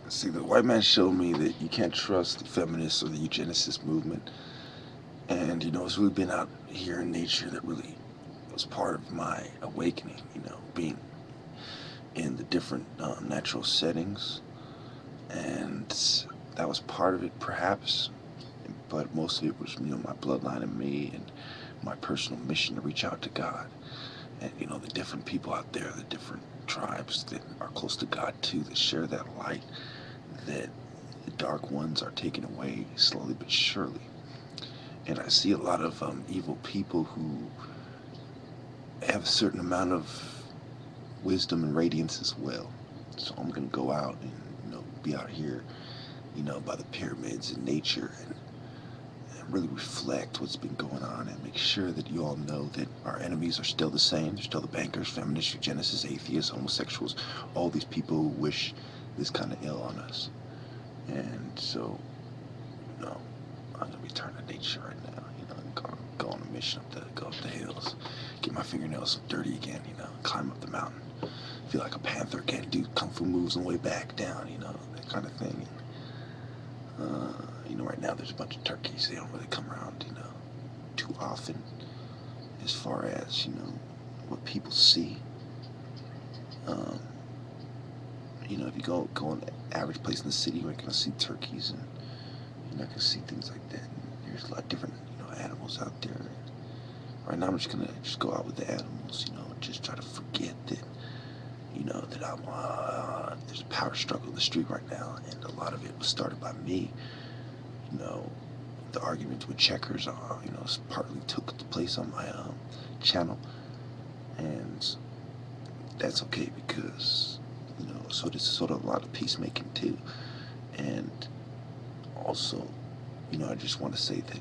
See, the white man showed me that you can't trust the feminists or the eugenicist movement. And, it's really been out here in nature that really was part of my awakening, being in the different natural settings. And that was part of it, perhaps. But most of it was, my bloodline and me and my personal mission to reach out to God. And, the different people out there, the different tribes that are close to God too, that share that light, that the dark ones are taken away slowly but surely. And I see a lot of evil people who have a certain amount of wisdom and radiance as well. So I'm going to go out and, be out here, by the pyramids in nature and really reflect what's been going on and make sure that you all know that our enemies are still the same. They're still the bankers, feminists, eugenicists, atheists, homosexuals, all these people who wish this kind of ill on us. And so, I'm going to return to nature right now, and go on a mission go up the hills, get my fingernails dirty again, climb up the mountain, feel like a panther again, do kung fu moves on the way back down, that kind of thing. Right now there's a bunch of turkeys. They don't really come around, too often as far as, what people see. If you go on the average place in the city, you're not going to see turkeys and you're not going to see things like that. And there's a lot of different, animals out there. Right now I'm just going to go out with the animals, and just try to forget that, that there's a power struggle in the street right now, and a lot of it was started by me. The arguments with checkers, partly took place on my channel, and that's okay because, so this is sort of a lot of peacemaking too, and also, I just want to say that,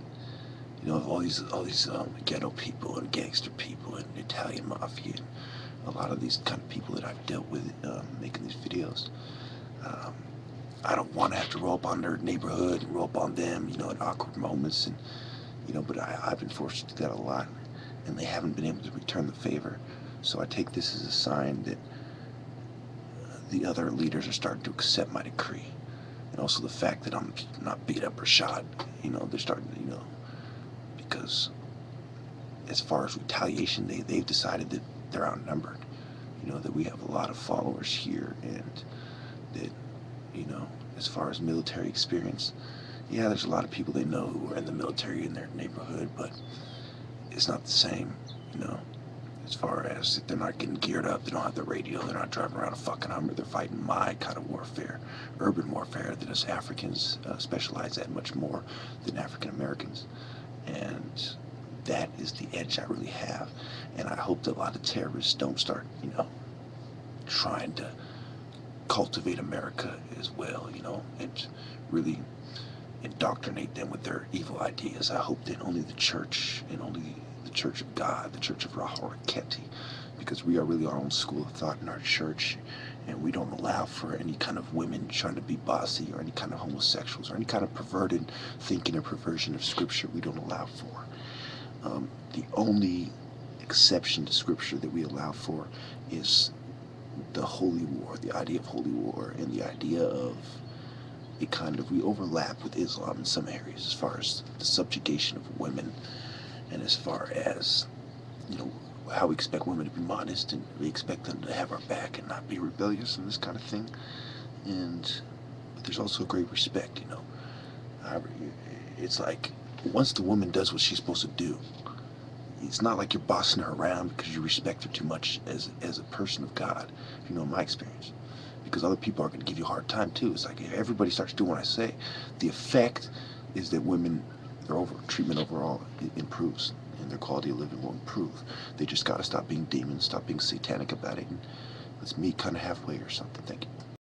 all these ghetto people and gangster people and Italian mafia and a lot of these kind of people that I've dealt with making these videos. I don't want to have to roll up on their neighborhood and roll up on them, at awkward moments, and but I've been forced to do that a lot, and they haven't been able to return the favor. So I take this as a sign that the other leaders are starting to accept my decree, and also the fact that I'm not beat up or shot. They're starting to, because as far as retaliation, they've decided that they're outnumbered. That we have a lot of followers here, and that, as far as military experience, yeah, there's a lot of people they know who are in the military in their neighborhood, but it's not the same, as far as they're not getting geared up, they don't have the radio, they're not driving around a fucking Hummer, they're fighting my kind of warfare, urban warfare that us Africans specialize at much more than African Americans. And that is the edge I really have. And I hope that a lot of terrorists don't start, trying to cultivate America as well, and really indoctrinate them with their evil ideas. I hope that only the church and only the Church of God, the Church of Rahoriketi, because we are really our own school of thought in our church, and we don't allow for any kind of women trying to be bossy or any kind of homosexuals or any kind of perverted thinking or perversion of Scripture. We don't allow for. The only exception to Scripture that we allow for is the holy war, the idea of holy war, and the idea of a kind of, we overlap with Islam in some areas as far as the subjugation of women, and as far as, how we expect women to be modest, and we expect them to have our back and not be rebellious and this kind of thing. But there's also great respect, However, it's like, once the woman does what she's supposed to do, it's not like you're bossing her around because you respect her too much as a person of God, my experience. Because other people are going to give you a hard time too. It's like if everybody starts doing what I say, the effect is that women, their treatment overall improves, and their quality of living will improve. They just got to stop being demons, stop being satanic about it, and let's meet kind of halfway or something. Thank you.